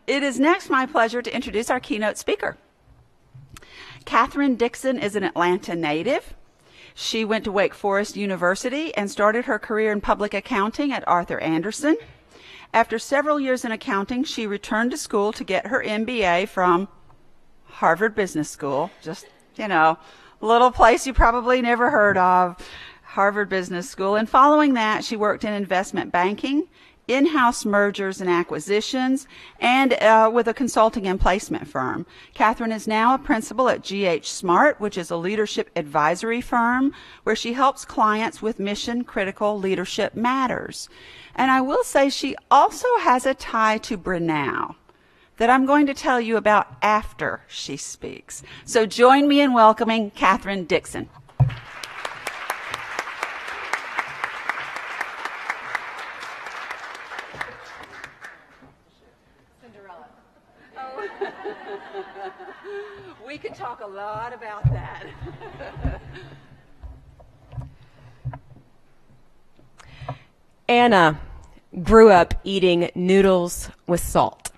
It is next my pleasure to introduce our keynote speaker. Katherine Dixon is an Atlanta native. She went to Wake Forest University and started her career in public accounting at Arthur Andersen. After several years in accounting, she returned to school to get her MBA from Harvard Business School. Just, a little place you probably never heard of, Harvard Business School. And following that, she worked in investment banking, in-house mergers and acquisitions, and with a consulting and placement firm. Katherine is now a principal at ghSMART, which is a leadership advisory firm where she helps clients with mission-critical leadership matters. And I will say she also has a tie to Brenau that I'm going to tell you about after she speaks. So join me in welcoming Katherine Dixon. We could talk a lot about that. Anna grew up eating noodles with salt.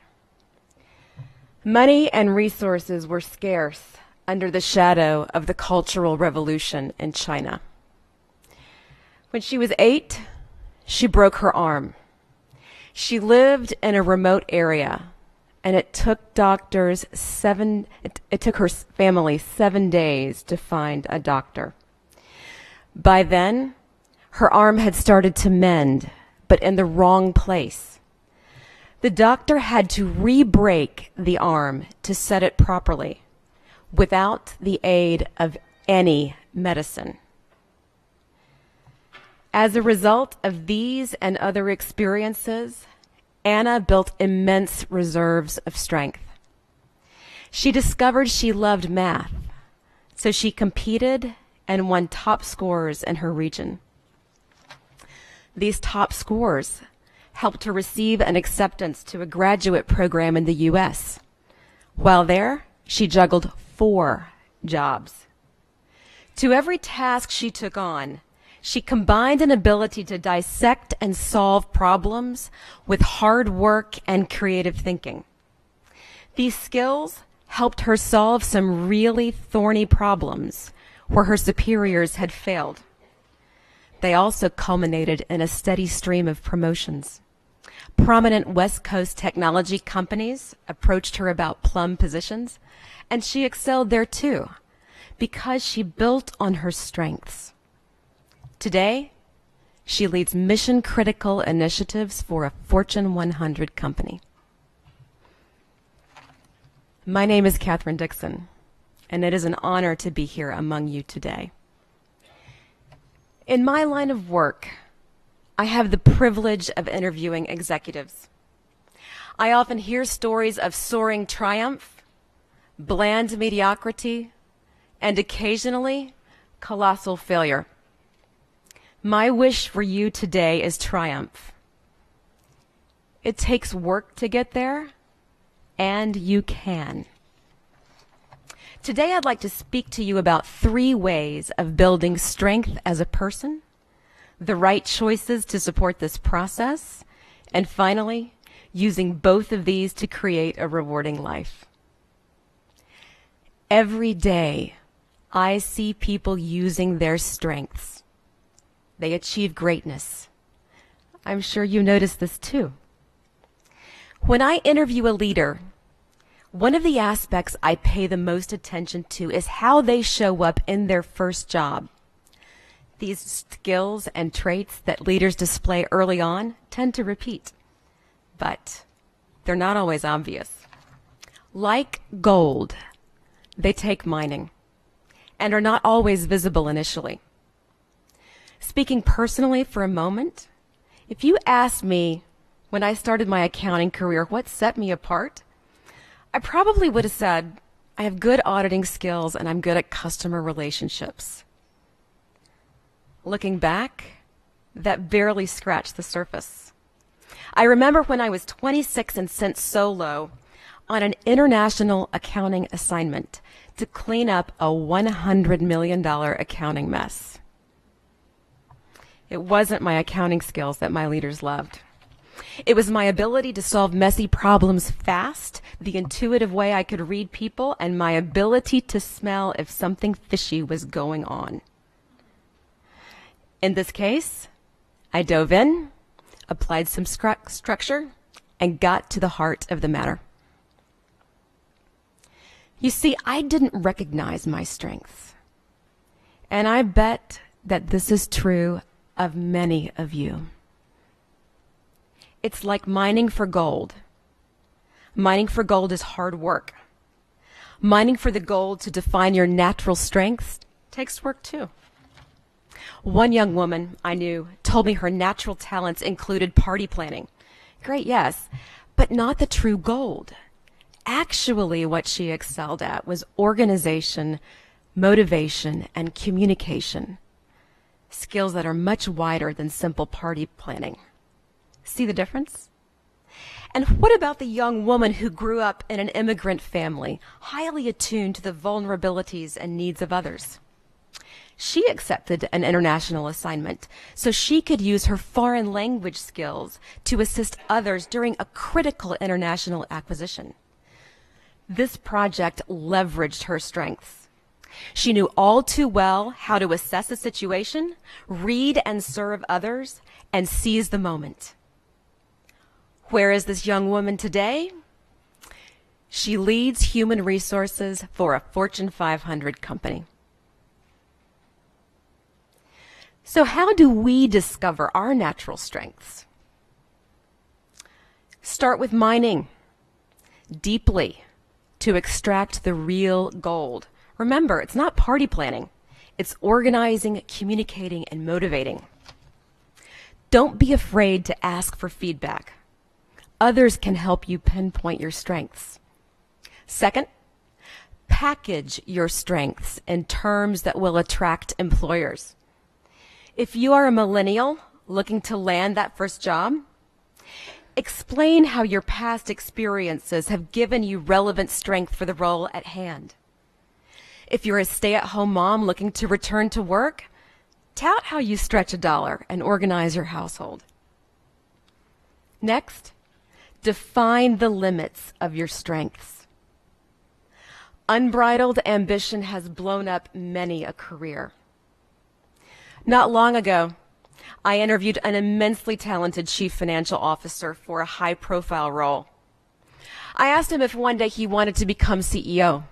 Money and resources were scarce under the shadow of the Cultural Revolution in China. When she was 8, she broke her arm. She lived in a remote area, and it took her family 7 days to find a doctor. By then, her arm had started to mend, but in the wrong place. The doctor had to re-break the arm to set it properly, without the aid of any medicine. As a result of these and other experiences, Anna built immense reserves of strength. She discovered she loved math, so she competed and won top scores in her region. These top scores helped her receive an acceptance to a graduate program in the U.S. While there, she juggled 4 jobs. To every task she took on, she combined an ability to dissect and solve problems with hard work and creative thinking. These skills helped her solve some really thorny problems where her superiors had failed. They also culminated in a steady stream of promotions. Prominent West Coast technology companies approached her about plum positions, and she excelled there too, because she built on her strengths. Today, she leads mission-critical initiatives for a Fortune 100 company. My name is Katherine Dixon, and it is an honor to be here among you today. In my line of work, I have the privilege of interviewing executives. I often hear stories of soaring triumph, bland mediocrity, and occasionally colossal failure. My wish for you today is triumph. It takes work to get there, and you can. Today I'd like to speak to you about 3 ways of building strength as a person, the right choices to support this process, and finally, using both of these to create a rewarding life. Every day, I see people using their strengths. They achieve greatness. I'm sure you notice this too. When I interview a leader, one of the aspects I pay the most attention to is how they show up in their first job. These skills and traits that leaders display early on tend to repeat, but they're not always obvious. Like gold, they take mining and are not always visible initially. Speaking personally for a moment, if you asked me when I started my accounting career what set me apart, I probably would have said, I have good auditing skills and I'm good at customer relationships. Looking back, that barely scratched the surface. I remember when I was 26 and sent solo on an international accounting assignment to clean up a $100 million accounting mess. It wasn't my accounting skills that my leaders loved. It was my ability to solve messy problems fast, the intuitive way I could read people, and my ability to smell if something fishy was going on. In this case, I dove in, applied some structure, and got to the heart of the matter. You see, I didn't recognize my strengths. And I bet that this is true of many of you. It's like mining for gold. Mining for gold is hard work. Mining for the gold to define your natural strengths takes work too. One young woman I knew told me her natural talents included party planning. Great, yes, but not the true gold. Actually, what she excelled at was organization, motivation, and communication. Skills that are much wider than simple party planning. See the difference? And what about the young woman who grew up in an immigrant family, highly attuned to the vulnerabilities and needs of others? She accepted an international assignment so she could use her foreign language skills to assist others during a critical international acquisition. This project leveraged her strengths. She knew all too well how to assess a situation, read and serve others, and seize the moment. Where is this young woman today? She leads human resources for a Fortune 500 company. So how do we discover our natural strengths? Start with mining deeply to extract the real gold. Remember, it's not party planning. It's organizing, communicating, and motivating. Don't be afraid to ask for feedback. Others can help you pinpoint your strengths. Second, package your strengths in terms that will attract employers. If you are a millennial looking to land that first job, explain how your past experiences have given you relevant strength for the role at hand. If you're a stay-at-home mom looking to return to work, tout how you stretch a dollar and organize your household. Next, define the limits of your strengths. Unbridled ambition has blown up many a career. Not long ago, I interviewed an immensely talented chief financial officer for a high-profile role. I asked him if one day he wanted to become CEO.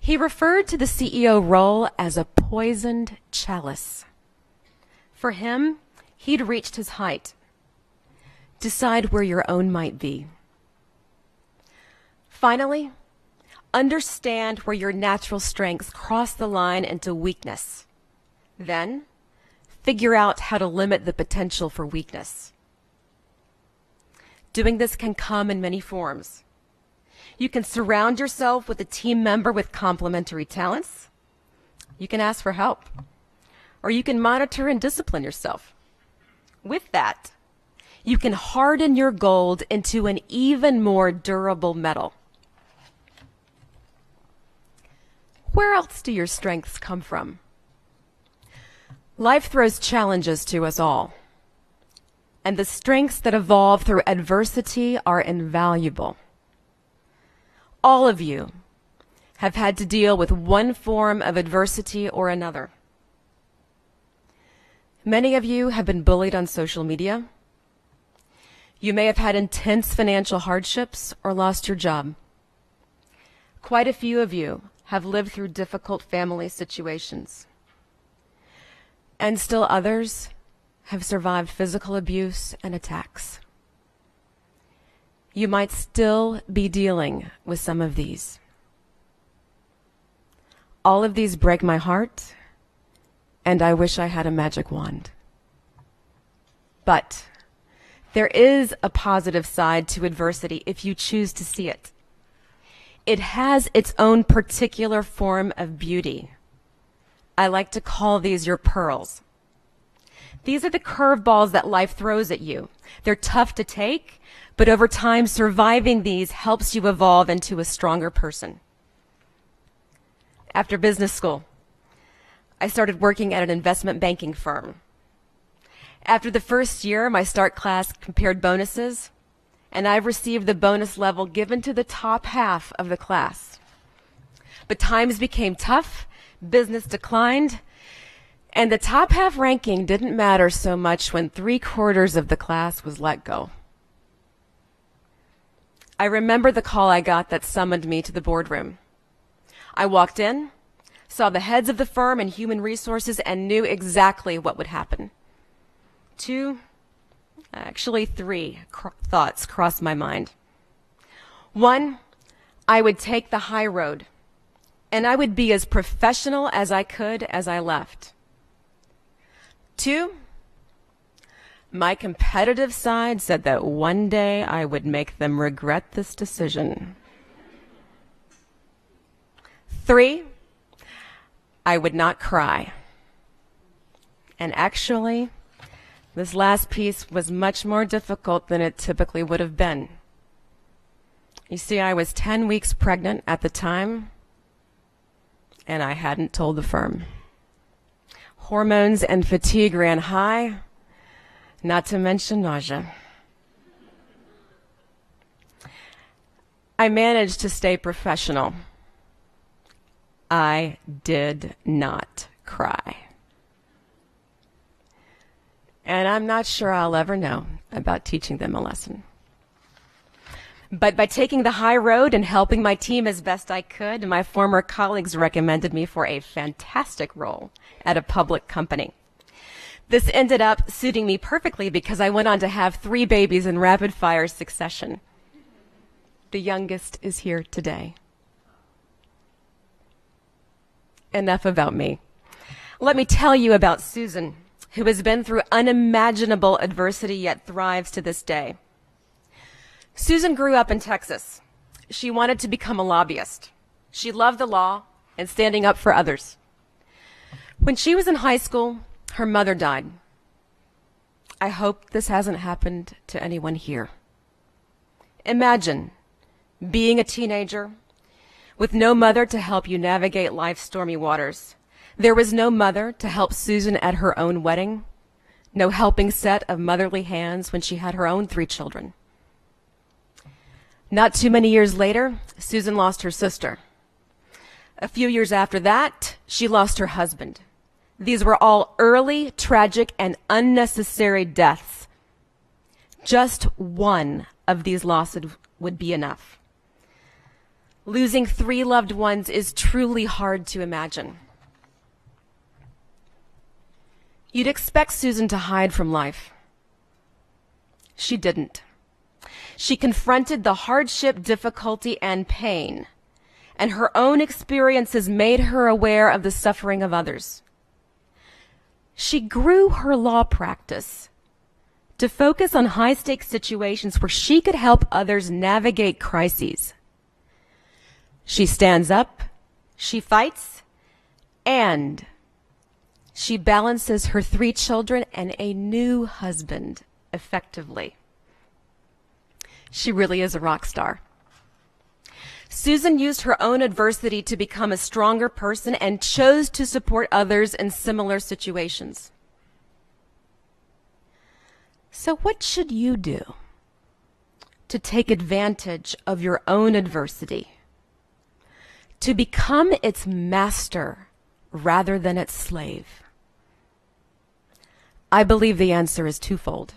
He referred to the CEO role as a poisoned chalice. For him, he'd reached his height. Decide where your own might be. Finally, understand where your natural strengths cross the line into weakness. Then, figure out how to limit the potential for weakness. Doing this can come in many forms. You can surround yourself with a team member with complementary talents. You can ask for help. Or you can monitor and discipline yourself. With that, you can harden your gold into an even more durable metal. Where else do your strengths come from? Life throws challenges to us all, and the strengths that evolve through adversity are invaluable. All of you have had to deal with one form of adversity or another. Many of you have been bullied on social media. You may have had intense financial hardships or lost your job. Quite a few of you have lived through difficult family situations. And still others have survived physical abuse and attacks. You might still be dealing with some of these. All of these break my heart, and I wish I had a magic wand. But there is a positive side to adversity if you choose to see it. It has its own particular form of beauty. I like to call these your pearls. These are the curveballs that life throws at you. They're tough to take, but over time, surviving these helps you evolve into a stronger person. After business school, I started working at an investment banking firm. After the first year, my start class compared bonuses, and I received the bonus level given to the top half of the class. But times became tough, business declined, and the top half ranking didn't matter so much when 3/4 of the class was let go. I remember the call I got that summoned me to the boardroom. I walked in, saw the heads of the firm and human resources, and knew exactly what would happen. Three thoughts crossed my mind. One, I would take the high road, and I would be as professional as I could as I left. Two, my competitive side said that one day I would make them regret this decision. Three, I would not cry. And actually, this last piece was much more difficult than it typically would have been. You see, I was 10 weeks pregnant at the time, and I hadn't told the firm. Hormones and fatigue ran high, not to mention nausea. I managed to stay professional. I did not cry. And I'm not sure I'll ever know about teaching them a lesson. But by taking the high road and helping my team as best I could, my former colleagues recommended me for a fantastic role at a public company. This ended up suiting me perfectly because I went on to have 3 babies in rapid-fire succession. The youngest is here today. Enough about me. Let me tell you about Susan, who has been through unimaginable adversity yet thrives to this day. Susan grew up in Texas. She wanted to become a lobbyist. She loved the law and standing up for others. When she was in high school, her mother died. I hope this hasn't happened to anyone here. Imagine being a teenager with no mother to help you navigate life's stormy waters. There was no mother to help Susan at her own wedding, no helping set of motherly hands when she had her own 3 children. Not too many years later, Susan lost her sister. A few years after that, she lost her husband. These were all early, tragic, and unnecessary deaths. Just one of these losses would be enough. Losing 3 loved ones is truly hard to imagine. You'd expect Susan to hide from life. She didn't. She confronted the hardship, difficulty, and pain, and her own experiences made her aware of the suffering of others. She grew her law practice to focus on high-stakes situations where she could help others navigate crises. She stands up, she fights, and she balances her 3 children and a new husband effectively. She really is a rock star. Susan used her own adversity to become a stronger person and chose to support others in similar situations. So what should you do to take advantage of your own adversity, to become its master rather than its slave? I believe the answer is twofold.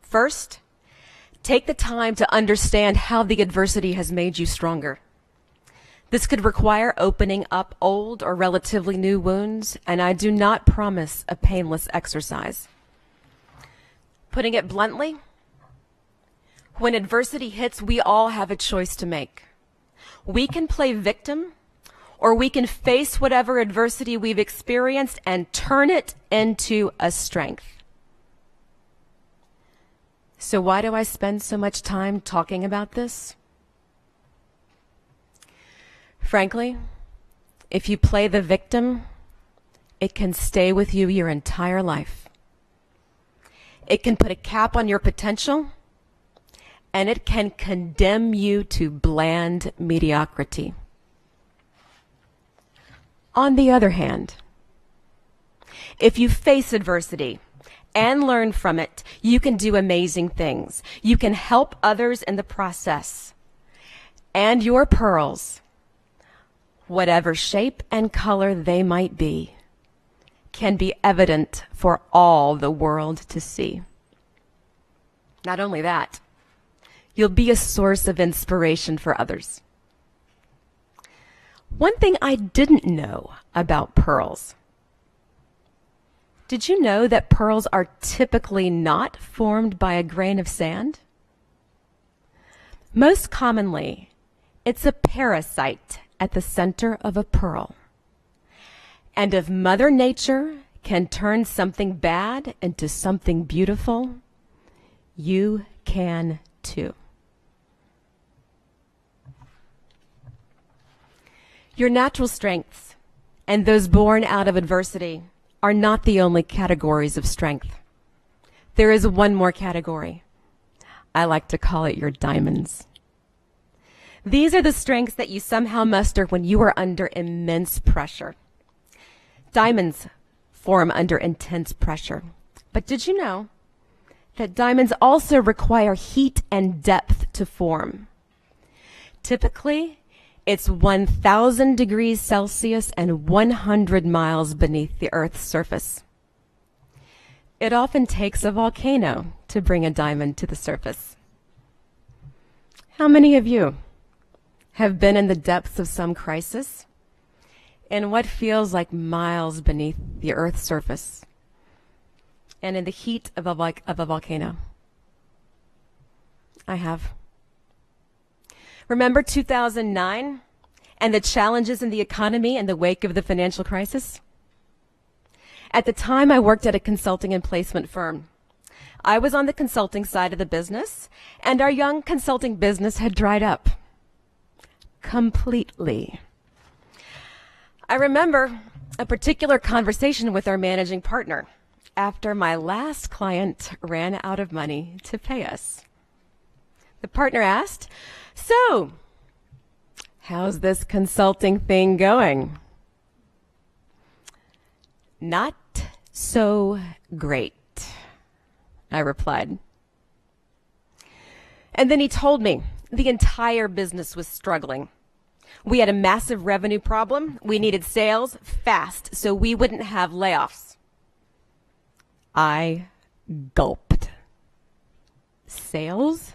First, take the time to understand how the adversity has made you stronger. This could require opening up old or relatively new wounds, and I do not promise a painless exercise. Putting it bluntly, when adversity hits, we all have a choice to make. We can play victim, or we can face whatever adversity we've experienced and turn it into a strength. So why do I spend so much time talking about this? Frankly, if you play the victim, it can stay with you your entire life. It can put a cap on your potential, and it can condemn you to bland mediocrity. On the other hand, if you face adversity and learn from it, you can do amazing things. You can help others in the process. And your pearls, whatever shape and color they might be, can be evident for all the world to see. Not only that, you'll be a source of inspiration for others. One thing I didn't know about pearls. Did you know that pearls are typically not formed by a grain of sand? Most commonly, it's a parasite at the center of a pearl. And if Mother Nature can turn something bad into something beautiful, you can too. Your natural strengths and those born out of adversity are not the only categories of strength. There is one more category. I like to call it your diamonds. These are the strengths that you somehow muster when you are under immense pressure. Diamonds form under intense pressure. But did you know that diamonds also require heat and depth to form? Typically, it's 1,000 degrees Celsius and 100 miles beneath the Earth's surface. It often takes a volcano to bring a diamond to the surface. How many of you have been in the depths of some crisis in what feels like miles beneath the Earth's surface and in the heat of a volcano? I have. Remember 2009 and the challenges in the economy in the wake of the financial crisis? At the time, I worked at a consulting and placement firm. I was on the consulting side of the business, and our young consulting business had dried up completely. I remember a particular conversation with our managing partner after my last client ran out of money to pay us. The partner asked, "So, how's this consulting thing going?" "Not so great," I replied. And then he told me the entire business was struggling. We had a massive revenue problem. We needed sales fast so we wouldn't have layoffs. I gulped. Sales?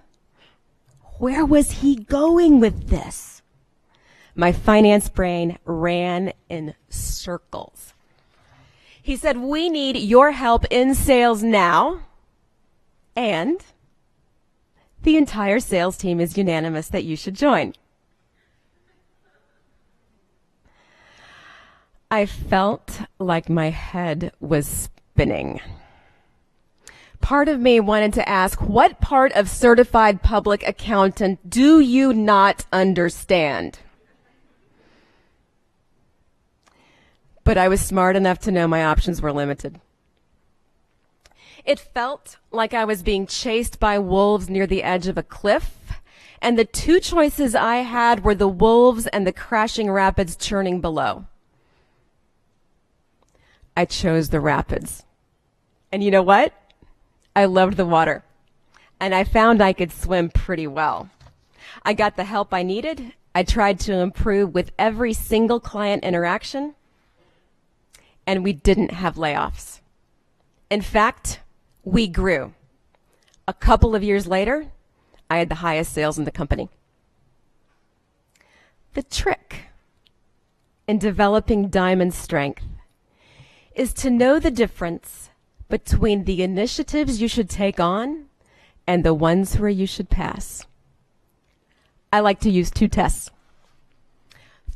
Where was he going with this? My finance brain ran in circles. He said, "We need your help in sales now." And the entire sales team is unanimous that you should join. I felt like my head was spinning. Part of me wanted to ask, what part of certified public accountant do you not understand? But I was smart enough to know my options were limited. It felt like I was being chased by wolves near the edge of a cliff, and the two choices I had were the wolves and the crashing rapids churning below. I chose the rapids. And you know what? I loved the water, and I found I could swim pretty well. I got the help I needed. I tried to improve with every single client interaction, and we didn't have layoffs. In fact, we grew. A couple of years later, I had the highest sales in the company. The trick in developing diamond strength is to know the difference between the initiatives you should take on and the ones where you should pass. I like to use two tests.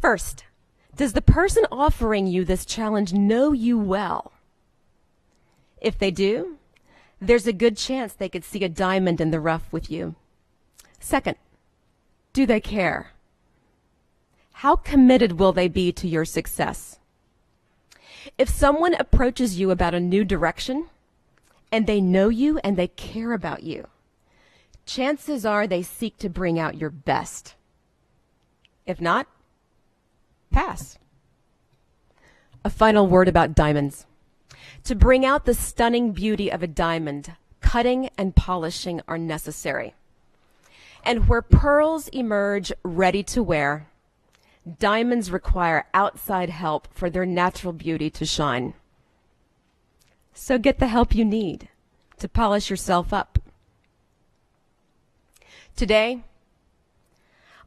First, does the person offering you this challenge know you well? If they do, there's a good chance they could see a diamond in the rough with you. Second, do they care? How committed will they be to your success? If someone approaches you about a new direction and they know you and they care about you, chances are they seek to bring out your best. If not, pass. A final word about diamonds. To bring out the stunning beauty of a diamond, cutting and polishing are necessary. And where pearls emerge ready to wear, diamonds require outside help for their natural beauty to shine. So get the help you need to polish yourself up. Today,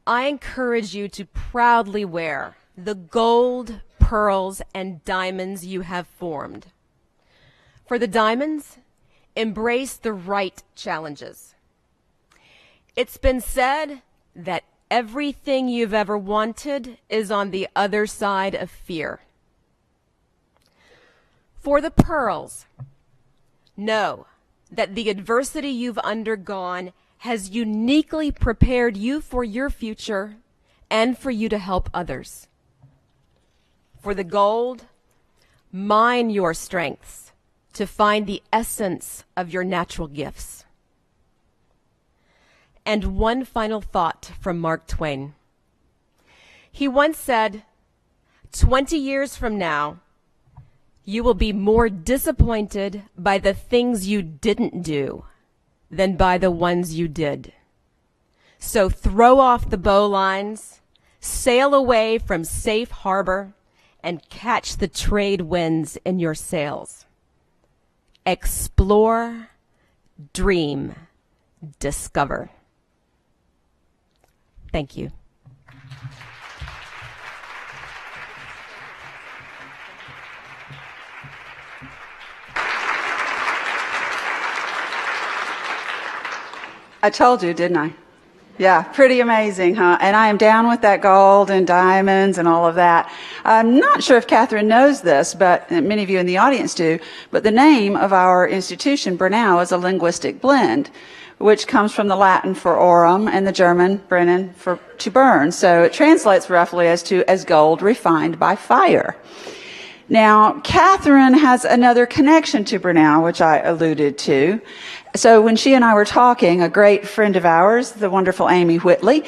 I encourage you to proudly wear the gold, pearls, and diamonds you have formed. For the diamonds, embrace the right challenges. It's been said that everything you've ever wanted is on the other side of fear. For the pearls, know that the adversity you've undergone has uniquely prepared you for your future and for you to help others. For the gold, mine your strengths to find the essence of your natural gifts. And one final thought from Mark Twain. He once said, 20 years from now, you will be more disappointed by the things you didn't do than by the ones you did. So throw off the bowlines, sail away from safe harbor, and catch the trade winds in your sails. Explore, dream, discover. Thank you. I told you, didn't I? Yeah, pretty amazing, huh? And I am down with that gold and diamonds and all of that. I'm not sure if Katherine knows this, but many of you in the audience do, but the name of our institution, Brenau, is a linguistic blend, which comes from the Latin for aurum and the German, brennen, for to burn. So it translates roughly as gold refined by fire. Now, Katherine has another connection to Brenau, which I alluded to. So when she and I were talking, a great friend of ours, the wonderful Amy Whitley,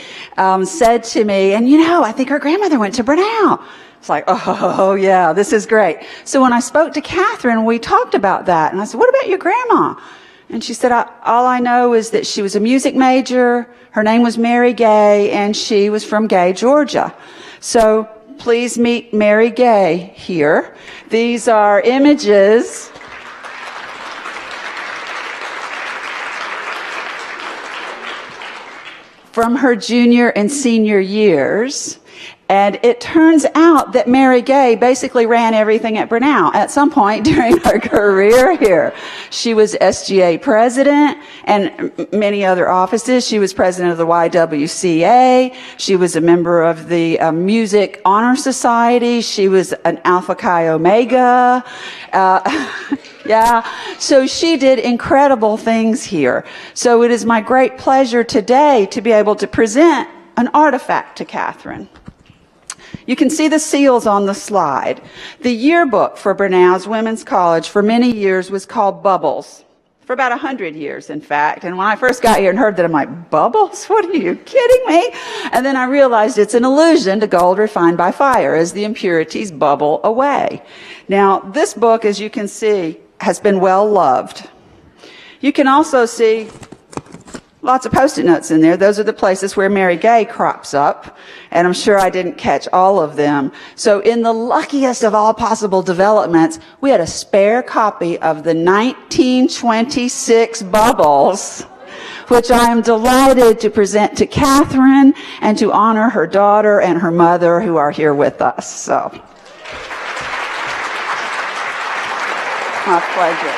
said to me, and I think her grandmother went to Brenau. It's like, oh yeah, this is great. So when I spoke to Katherine, we talked about that. And I said, what about your grandma? And she said, all I know is that she was a music major. Her name was Mary Gay, and she was from Gay, Georgia. So please meet Mary Gay here. These are images from her junior and senior years. And it turns out that Mary Gay basically ran everything at Brenau at some point during her career here. She was SGA president and many other offices. She was president of the YWCA. She was a member of the Music Honor Society. She was an Alpha Chi Omega. Yeah, so she did incredible things here. So it is my great pleasure today to be able to present an artifact to Katherine. You can see the seals on the slide. The yearbook for Brenau's Women's College for many years was called Bubbles. For about 100 years, in fact. And when I first got here and heard that, I'm like, Bubbles? What are you kidding me? And then I realized it's an allusion to gold refined by fire as the impurities bubble away. Now, this book, as you can see, has been well loved. You can also see lots of Post-it notes in there. Those are the places where Mary Gay crops up, and I'm sure I didn't catch all of them. So in the luckiest of all possible developments, we had a spare copy of the 1926 Bubbles, which I am delighted to present to Katherine and to honor her daughter and her mother who are here with us. So, my pleasure.